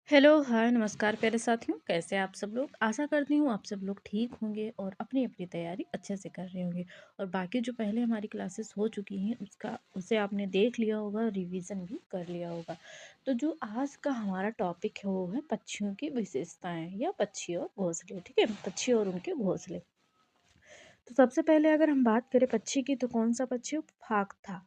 Hello, हाय, नमस्कार प्यारे साथियों, कैसे हैं आप सब लोग? आशा करती हूँ आप सब लोग ठीक होंगे और अपनी-अपनी तैयारी अच्छे से कर रहे होंगे और बाकी जो पहले हमारी क्लासेस हो चुकी हैं उसका उसे आपने देख लिया होगा, रिवीजन भी कर लिया होगा। तो जो आज का हमारा टॉपिक है वो है पक्षियों की विशेषताएँ या पक्षी और घोंसले, ठीक है? पक्षी और उनके घोंसले। तो सबसे पहले अगर हम बात करें पक्षी की तो कौन-सा पक्षी है? फाख्ता।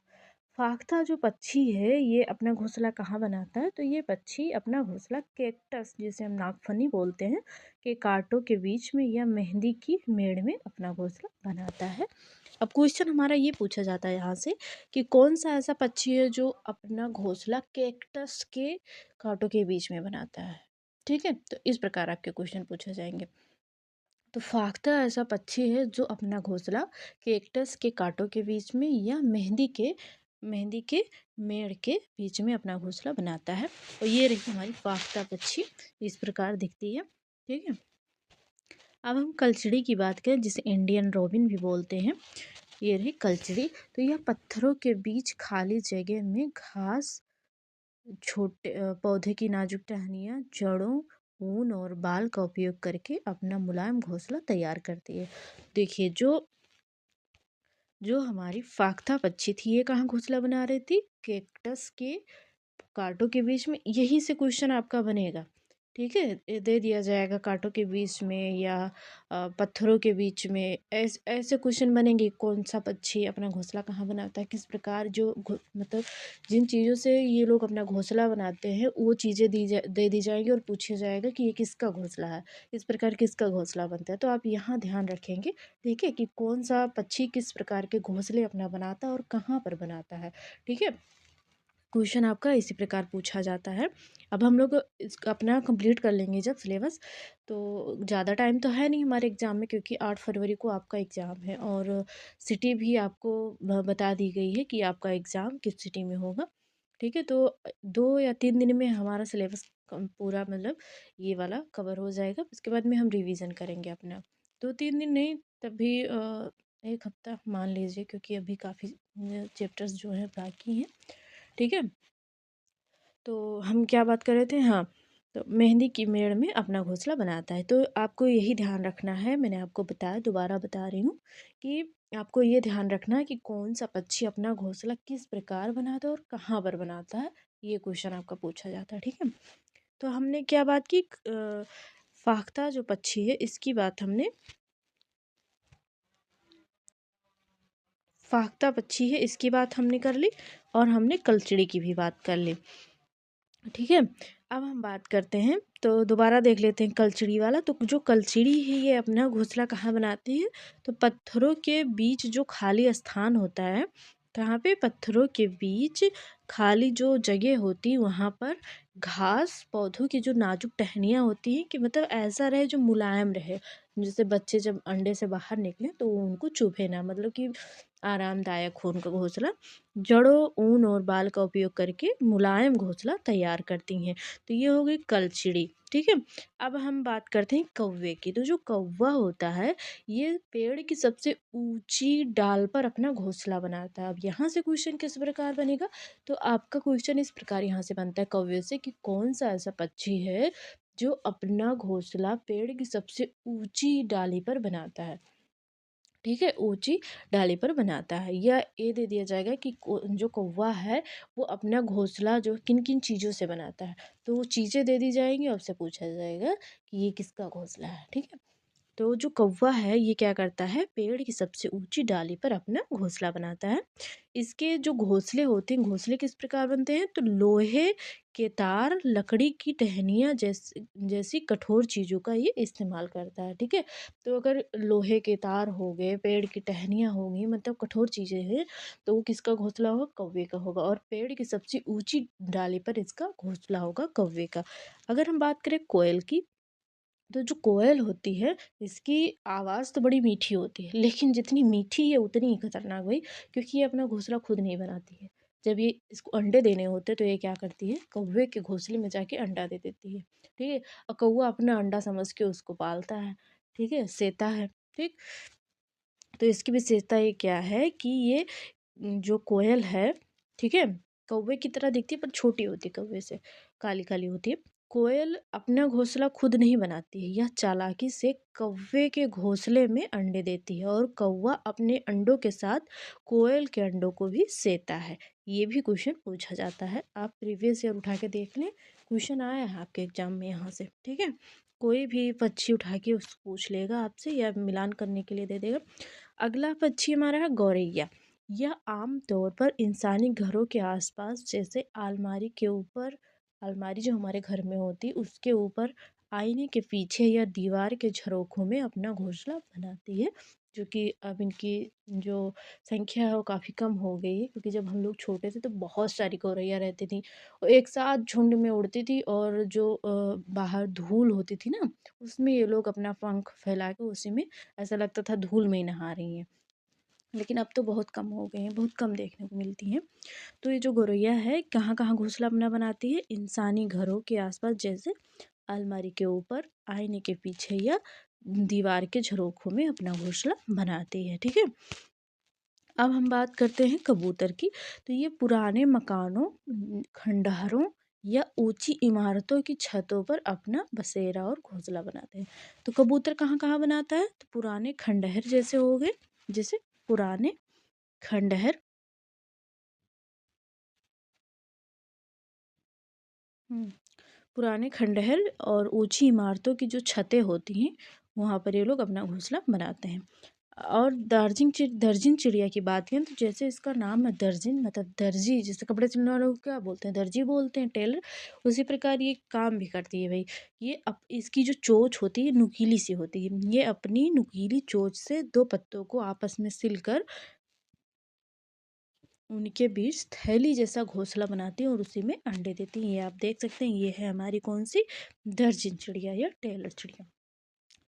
फाख्ता जो पक्षी है ये अपना घोंसला कहाँ बनाता है? तो ये पक्षी अपना घोंसला कैक्टस जिसे हम नागफनी बोलते हैं के कांटों के बीच में या मेहंदी की मेड़ में अपना घोंसला बनाता है। अब क्वेश्चन हमारा ये पूछा जाता है यहाँ से कि कौन सा ऐसा पक्षी है जो अपना घोंसला कैक्टस के कांटों के बीच में बनाता है? ठीक है, तो इस प्रकार आपके क्वेश्चन पूछे जाएंगे। तो फाख्ता ऐसा पक्षी है जो अपना घोंसला कैक्टस के कांटों के बीच में या मेहंदी के मेड़ के बीच में अपना घोंसला बनाता है। और ये रही हमारी फाख्ता पक्षी, इस प्रकार दिखती है। ठीक है, अब हम कलचड़ी की बात करें जिसे इंडियन रॉबिन भी बोलते हैं। ये रही कलचड़ी। तो यह पत्थरों के बीच खाली जगह में घास, छोटे पौधे की नाजुक टहनियाँ, जड़ों, ऊन और बाल का उपयोग करके अपना मुलायम घोंसला तैयार करती है। देखिए जो जो हमारी फाख्ता पक्षी थी ये कहाँ घोंसला बना रही थी? कैक्टस के कांटों के बीच में। यहीं से क्वेश्चन आपका बनेगा। ठीक है, ये दे दिया जाएगा कांटों के बीच में या पत्थरों के बीच में। ऐसे क्वेश्चन बनेंगे कौन सा पक्षी अपना घोंसला कहाँ बनाता है, किस प्रकार मतलब जिन चीज़ों से ये लोग अपना घोंसला बनाते हैं वो चीज़ें दे दी जाएंगी और पूछा जाएगा कि ये किसका घोंसला है, इस प्रकार किसका घोंसला बनता है। तो आप यहाँ ध्यान रखेंगे, ठीक है, कि कौन सा पक्षी किस प्रकार के घोंसले अपना बनाता है और कहाँ पर बनाता है। ठीक है, क्वेश्चन आपका इसी प्रकार पूछा जाता है। अब हम लोग इसका अपना कंप्लीट कर लेंगे जब सिलेबस। तो ज़्यादा टाइम तो है नहीं हमारे एग्ज़ाम में क्योंकि 8 फरवरी को आपका एग्ज़ाम है और सिटी भी आपको बता दी गई है कि आपका एग्ज़ाम किस सिटी में होगा। ठीक है, तो 2 या 3 दिन में हमारा सिलेबस पूरा मतलब ये वाला कवर हो जाएगा। उसके बाद में हम रिवीजन करेंगे अपना। 2-3 दिन नहीं, तब भी 1 हफ्ता मान लीजिए क्योंकि अभी काफ़ी चैप्टर्स जो हैं बाकी हैं। ठीक है, तो हम क्या बात कर रहे थे? हाँ, तो मेहंदी की मेड़ में अपना घोंसला बनाता है। तो आपको यही ध्यान रखना है, मैंने आपको बताया, दोबारा बता रही हूँ कि आपको ये ध्यान रखना है कि कौन सा पक्षी अपना घोंसला किस प्रकार बनाता है और कहाँ पर बनाता है। ये क्वेश्चन आपका पूछा जाता है। ठीक है, तो हमने क्या बात की? फाख्ता जो पक्षी है इसकी बात हमने, फाख्ता पक्षी है इसकी बात हमने कर ली और हमने कलचड़ी की भी बात कर ली। ठीक है, अब हम बात करते हैं, तो दोबारा देख लेते हैं कलचड़ी वाला। तो जो कलचड़ी है ये अपना घोंसला कहाँ बनाती है? तो पत्थरों के बीच जो खाली स्थान होता है, कहाँ पे? पत्थरों के बीच खाली जो जगह होती है वहाँ पर घास, पौधों की जो नाजुक टहनियाँ होती हैं कि मतलब ऐसा रहे जो मुलायम रहे, जैसे बच्चे जब अंडे से बाहर निकले तो वो उनको चुभे ना, मतलब कि आरामदायक हो उनका घोंसला। जड़ों, ऊन और बाल का उपयोग करके मुलायम घोंसला तैयार करती हैं। तो ये हो गई कलचिड़ी। ठीक है, अब हम बात करते हैं कौवे की। तो जो कौवा होता है ये पेड़ की सबसे ऊंची डाल पर अपना घोंसला बनाता है। अब यहाँ से क्वेश्चन किस प्रकार बनेगा? तो आपका क्वेश्चन इस प्रकार यहाँ से बनता है कौवे से कि कौन सा ऐसा पक्षी है जो अपना घोंसला पेड़ की सबसे ऊंची डाली पर बनाता है। ठीक है, ऊंची डाली पर बनाता है। या ये दे दिया जाएगा कि जो कौवा है वो अपना घोंसला जो किन किन चीज़ों से बनाता है। तो वो चीज़ें दे दी जाएंगी और आपसे पूछा जाएगा कि ये किसका घोंसला है। ठीक है, तो जो कौवा है ये क्या करता है? पेड़ की सबसे ऊंची डाली पर अपना घोंसला बनाता है। इसके जो घोंसले होते हैं, घोंसले किस प्रकार बनते हैं? तो लोहे के तार, लकड़ी की टहनियाँ जैसी जैसी कठोर चीज़ों का ये इस्तेमाल करता है। ठीक है, तो अगर लोहे के तार हो गए, पेड़ की टहनियाँ हो गई, मतलब कठोर चीज़ें हैं, तो वो किसका घोंसला होगा? कौवे का होगा। और पेड़ की सबसे ऊंची डाली पर इसका घोंसला होगा कौवे का। अगर हम बात करें कोयल की, तो जो कोयल होती है इसकी आवाज़ तो बड़ी मीठी होती है, लेकिन जितनी मीठी है उतनी ही खतरनाक भाई, क्योंकि ये अपना घोंसला खुद नहीं बनाती है। जब ये इसको अंडे देने होते हैं तो ये क्या करती है? कौवे के घोंसले में जाके अंडा दे देती है। ठीक है, और कौवा अपना अंडा समझ के उसको पालता है। ठीक है, सेता है। ठीक, तो इसकी विशेषता ये क्या है कि ये जो कोयल है, ठीक है, कौवे की तरह दिखती है पर छोटी होती है कौवे से, काली काली होती है। कोयल अपना घोंसला खुद नहीं बनाती है, यह चालाकी से कौवे के घोंसले में अंडे देती है और कौवा अपने अंडों के साथ कोयल के अंडों को भी सेता है। ये भी क्वेश्चन पूछा जाता है, आप प्रीवियस ईयर उठा के देख लें, क्वेश्चन आया है आपके एग्जाम में यहाँ से। ठीक है, कोई भी पक्षी उठा के उस पूछ लेगा आपसे या मिलान करने के लिए दे देगा। अगला पक्षी हमारा है गौरैया। यह आम तौर पर इंसानी घरों के आसपास जैसे अलमारी के ऊपर, अलमारी जो हमारे घर में होती है उसके ऊपर, आईने के पीछे या दीवार के झरोखों में अपना घोंसला बनाती है। जो कि अब इनकी जो संख्या है वो काफ़ी कम हो गई है, क्योंकि जब हम लोग छोटे थे तो बहुत सारी गौरैया रहती थी और एक साथ झुंड में उड़ती थी, और जो बाहर धूल होती थी ना, उसमें ये लोग अपना पंख फैला के उसी में, ऐसा लगता था धूल में ही नहा रही हैं। लेकिन अब तो बहुत कम हो गए हैं, बहुत कम देखने को मिलती हैं। तो ये जो गौरैया है कहाँ कहाँ घोंसला अपना बनाती है, इंसानी घरों के आसपास जैसे अलमारी के ऊपर, आईने के पीछे या दीवार के झरोखों में अपना घोंसला बनाती है। ठीक है, अब हम बात करते हैं कबूतर की। तो ये पुराने मकानों, खंडहरों या ऊंची इमारतों की छतों पर अपना बसेरा और घोंसला बनाते हैं। तो कबूतर कहाँ कहाँ बनाता है, तो पुराने खंडहर जैसे हो गए, जैसे पुराने खंडहर, हम्म, पुराने खंडहर और ऊंची इमारतों की जो छतें होती हैं वहाँ पर ये लोग अपना घोंसला बनाते हैं। और दर्जिन चिड़िया की बात करें तो जैसे इसका नाम है दर्जिन, मतलब दर्जी, जैसे कपड़े सिलने वालों को क्या बोलते हैं, दर्जी बोलते हैं, टेलर, उसी प्रकार ये काम भी करती है भाई। ये इसकी जो चोंच होती है नुकीली सी होती है, ये अपनी नुकीली चोंच से दो पत्तों को आपस में सिलकर उनके बीच थैली जैसा घोंसला बनाती हैं और उसी में अंडे देती हैं। ये आप देख सकते हैं, ये है हमारी कौन सी, दर्जन चिड़िया या टेलर चिड़िया।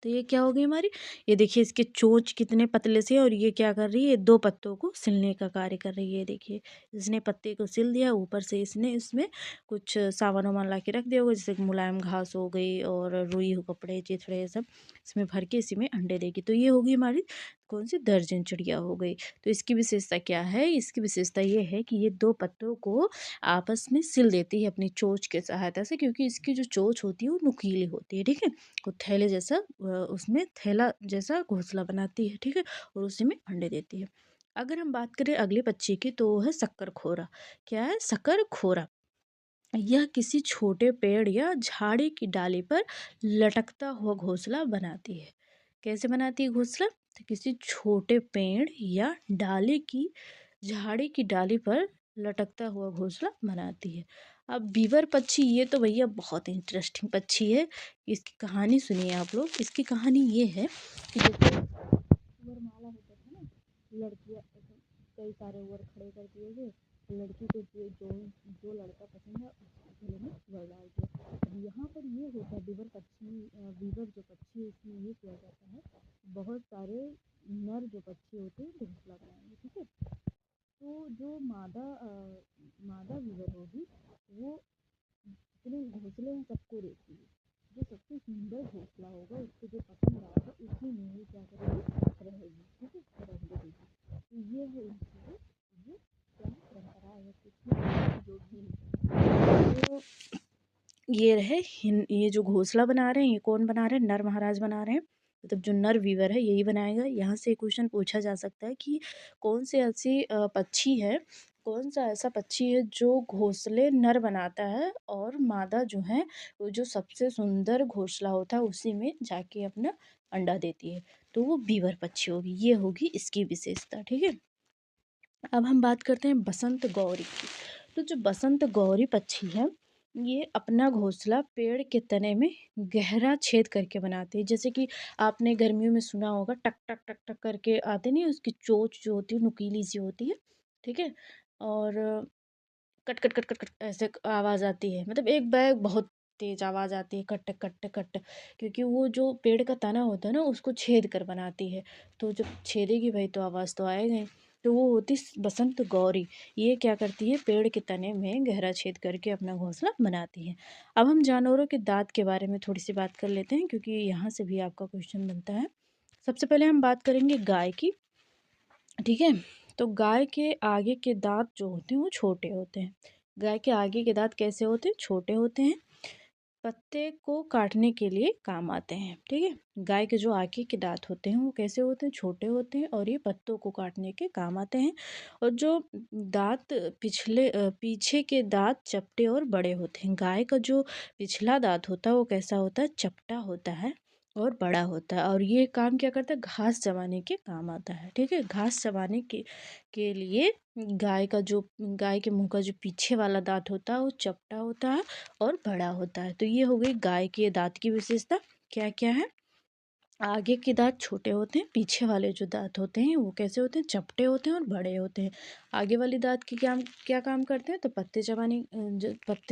तो ये क्या हो गई हमारी, ये देखिए इसके चोंच कितने पतले से, और ये क्या कर रही है, दो पत्तों को सिलने का कार्य कर रही है। देखिए इसने पत्ते को सिल दिया, ऊपर से इसने इसमें कुछ सामान वामान ला के रख दिया होगा, जैसे मुलायम घास हो गई और रुई हो, कपड़े चिथड़े ये सब इसमें भर के इसी में अंडे देगी। तो ये होगी हमारी कौन सी, दर्जन चिड़िया हो गई। तो इसकी विशेषता क्या है, इसकी विशेषता ये है कि ये दो पत्तों को आपस में सिल देती है अपनी चोंच के सहायता से, क्योंकि इसकी जो चोंच होती है वो नुकीली होती है। ठीक है, को थैले जैसा उसमें थैला जैसा घोंसला बनाती है। ठीक है, और उसी में अंडे देती है। अगर हम बात करें अगले पक्षी की तो वो है शक्करखोरा। क्या है, शक्करखोरा। यह किसी छोटे पेड़ या झाड़ी की डाली पर लटकता हुआ घोंसला बनाती है। कैसे बनाती है घोंसला, तो किसी छोटे पेड़ या डाली की, झाड़ी की डाली पर लटकता हुआ घोंसला बनाती है। अब बीवर पक्षी, ये तो भैया बहुत इंटरेस्टिंग पक्षी है, इसकी कहानी सुनिए आप लोग। इसकी कहानी ये है कि जैसे वरमाला होता था ना, लड़कियां कई सारे वर खड़े कर दिए गए, लड़की को जो जो जो लड़का पसंद है उसके गले में वर डाल दिया। अब यहाँ पर ये होता है बीवर पक्षी, बीवर जो पक्षी है इसमें ये किया जाता है, बहुत सारे नर जो पक्षी होते हैं घोंसला बनाएंगे। ठीक है, तो जो मादा बीवर होगी वो अपने घोंसले में सबको देखती है, जो सबसे सुंदर घोंसला होगा उसको जो पसंद आएगा उसी में वो क्या करेगी, रहेगी। ठीक है, रहने देगी। तो ये है इनकी ये क्या है, परंपरा है कुछ जो भी। तो ये रहे ये जो घोंसला बना रहे हैं ये कौन बना रहे हैं, नर महाराज बना रहे हैं, मतलब जो नर वीवर है यही बनाएगा। यहाँ से क्वेश्चन पूछा जा सकता है कि कौन से ऐसी पक्षी है, कौन सा ऐसा पक्षी है जो घोंसले नर बनाता है और मादा जो है वो जो सबसे सुंदर घोंसला होता है उसी में जाके अपना अंडा देती है, तो वो बीवर पक्षी होगी, ये होगी इसकी विशेषता। ठीक है, अब हम बात करते हैं बसंत गौरी की। तो जो बसंत गौरी पक्षी है ये अपना घोंसला पेड़ के तने में गहरा छेद करके बनाती है। जैसे कि आपने गर्मियों में सुना होगा टक टक टक टक करके आते नहीं, उसकी चोंच जो होती है नुकीली सी होती है। ठीक है, और cut cut cut cut cut ऐसे आवाज़ आती है, मतलब एक बैग बहुत तेज आवाज़ आती है, कट कट कट, क्योंकि वो जो पेड़ का तना होता है ना उसको छेद कर बनाती है, तो जब छेदेगी भाई तो आवाज़ तो आएगा ही। तो वो होती बसंत गौरी, ये क्या करती है, पेड़ के तने में गहरा छेद करके अपना घोंसला बनाती है। अब हम जानवरों के दांत के बारे में थोड़ी सी बात कर लेते हैं, क्योंकि यहाँ से भी आपका क्वेश्चन बनता है। सबसे पहले हम बात करेंगे गाय की। ठीक है, तो गाय के आगे के दांत जो होते हैं वो छोटे होते हैं। गाय के आगे के दांत कैसे होते हैं, छोटे होते हैं। पत्ते को काटने के लिए काम आते हैं, ठीक है। गाय के जो आगे के दांत होते हैं वो कैसे होते हैं, छोटे होते हैं और ये पत्तों को काटने के काम आते हैं। और जो दांत पीछे के दांत चपटे और बड़े होते हैं। गाय का जो पिछला दांत होता है वो कैसा होता है, चपटा होता है और बड़ा होता है। और ये काम क्या करता है, घास चबाने के काम आता है, ठीक है। घास चबाने के लिए गाय के मुंह का जो पीछे वाला दांत होता है वो चपटा होता है और बड़ा होता है। तो ये हो गई गाय के दांत की विशेषता। क्या क्या है, आगे के दांत छोटे होते हैं, पीछे वाले जो दांत होते हैं वो कैसे होते हैं, चपटे होते हैं और बड़े होते हैं। आगे वाले दांत की क्या क्या काम करते हैं, तो पत्ते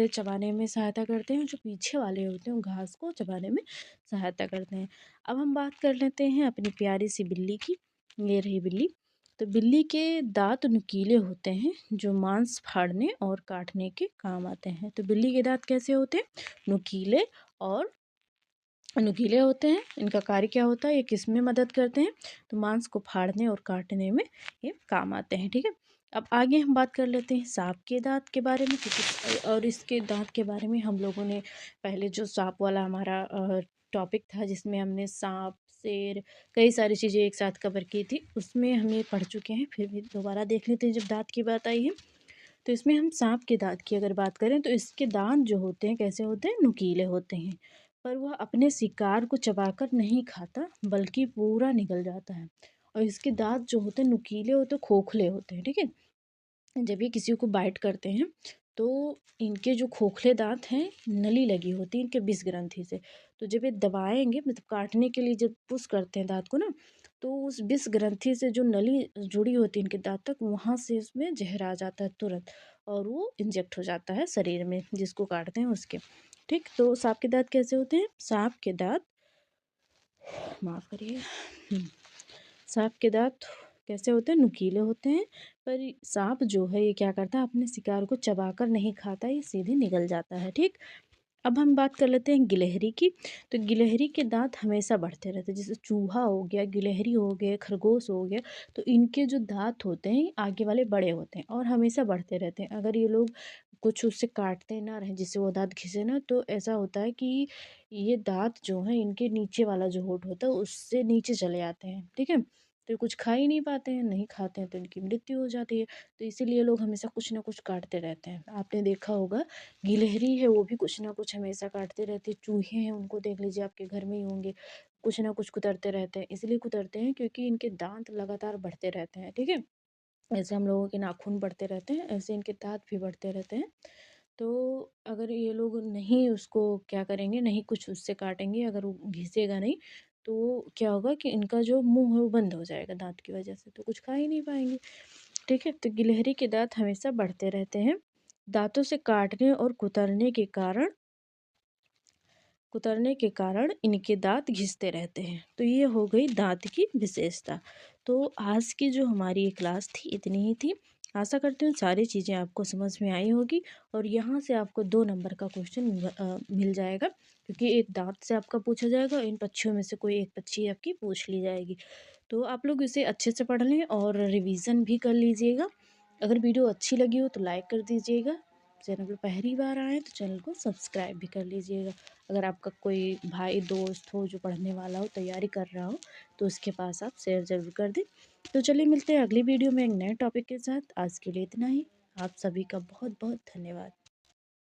चबाने में सहायता करते हैं। जो पीछे वाले होते हैं वो घास को चबाने में सहायता करते हैं। अब हम बात कर लेते हैं अपनी प्यारी सी बिल्ली की। ये रही बिल्ली। तो बिल्ली के दांत नुकीले होते हैं जो मांस फाड़ने और काटने के काम आते हैं। तो बिल्ली के दांत कैसे होते हैं, नुकीले और नुकीले होते हैं। इनका कार्य क्या होता है, ये किस में मदद करते हैं, तो मांस को फाड़ने और काटने में ये काम आते हैं, ठीक है। अब आगे हम बात कर लेते हैं सांप के दांत के बारे में, क्योंकि और इसके दांत के बारे में हम लोगों ने पहले जो सांप वाला हमारा टॉपिक था जिसमें हमने सांप, शेर, कई सारी चीज़ें एक साथ कवर की थी, उसमें हम ये पढ़ चुके हैं। फिर भी दोबारा देख लेते हैं जब दांत की बात आई है। तो इसमें हम सांप के दांत की अगर बात करें तो इसके दांत जो होते हैं कैसे होते हैं, नुकीले होते हैं। पर वह अपने शिकार को चबाकर नहीं खाता बल्कि पूरा निगल जाता है। और इसके दांत जो होते हैं नुकीले होते हैं, खोखले होते हैं, ठीक है। जब ये किसी को बाइट करते हैं तो इनके जो खोखले दांत हैं, नली लगी होती है इनके विष ग्रंथि से। तो जब ये दबाएंगे, मतलब काटने के लिए जब पुश करते हैं दांत को ना, तो उस विष ग्रंथि से जो नली जुड़ी होती है इनके दांत तक, वहाँ से इसमें जहर आ जाता है तुरंत, और वो इंजेक्ट हो जाता है शरीर में जिसको काटते हैं उसके। ठीक, तो सांप के दांत कैसे होते हैं, सांप के दांत, माफ़ करिए, सांप के दांत कैसे होते हैं, नुकीले होते हैं। पर सांप जो है ये क्या करता है, अपने शिकार को चबाकर नहीं खाता, ये सीधे निगल जाता है, ठीक। अब हम बात कर लेते हैं गिलहरी की। तो गिलहरी के दांत हमेशा बढ़ते रहते हैं, जैसे चूहा हो गया, गिलहरी हो गया, खरगोश हो गया। तो इनके जो दांत होते हैं आगे वाले बड़े होते हैं और हमेशा बढ़ते रहते हैं। अगर ये लोग कुछ उससे काटते ना रहें जिससे वो दांत घिसे ना, तो ऐसा होता है कि ये दांत जो है इनके नीचे वाला जो होठ होता है उससे नीचे चले आते हैं, ठीक है। तो कुछ खा ही नहीं पाते हैं, नहीं खाते हैं तो इनकी मृत्यु हो जाती है। तो इसीलिए लोग हमेशा कुछ ना कुछ काटते रहते हैं। आपने देखा होगा गिलहरी है वो भी कुछ ना कुछ हमेशा काटते रहती है। चूहे हैं उनको देख लीजिए, आपके घर में ही होंगे, कुछ ना कुछ कुतरते रहते हैं। इसलिए कुतरते हैं क्योंकि इनके दांत लगातार बढ़ते रहते हैं, ठीक है। ऐसे हम लोगों के नाखून बढ़ते रहते हैं, ऐसे इनके दांत भी बढ़ते रहते हैं। तो अगर ये लोग नहीं उसको क्या करेंगे, नहीं कुछ उससे काटेंगे, अगर वो घिसेगा नहीं, तो क्या होगा कि इनका जो मुंह है वो बंद हो जाएगा दांत की वजह से, तो कुछ खा ही नहीं पाएंगे, ठीक है। तो गिलहरी के दांत हमेशा बढ़ते रहते हैं। दांतों से काटने और कुतरने के कारण इनके दांत घिसते रहते हैं। तो ये हो गई दांत की विशेषता। तो आज की जो हमारी ये क्लास थी इतनी ही थी। आशा करती हूँ सारी चीज़ें आपको समझ में आई होगी और यहाँ से आपको 2 नंबर का क्वेश्चन मिल जाएगा, क्योंकि एक दांत से आपका पूछा जाएगा, इन पक्षियों में से कोई एक पक्षी आपकी पूछ ली जाएगी। तो आप लोग इसे अच्छे से पढ़ लें और रिवीजन भी कर लीजिएगा। अगर वीडियो अच्छी लगी हो तो लाइक कर दीजिएगा। चैनल पर पहली बार आए तो चैनल को सब्सक्राइब भी कर लीजिएगा। अगर आपका कोई भाई दोस्त हो जो पढ़ने वाला हो, तैयारी कर रहा हो, तो उसके पास आप शेयर ज़रूर कर दें। तो चलिए मिलते हैं अगली वीडियो में एक नए टॉपिक के साथ। आज के लिए इतना ही। आप सभी का बहुत बहुत धन्यवाद।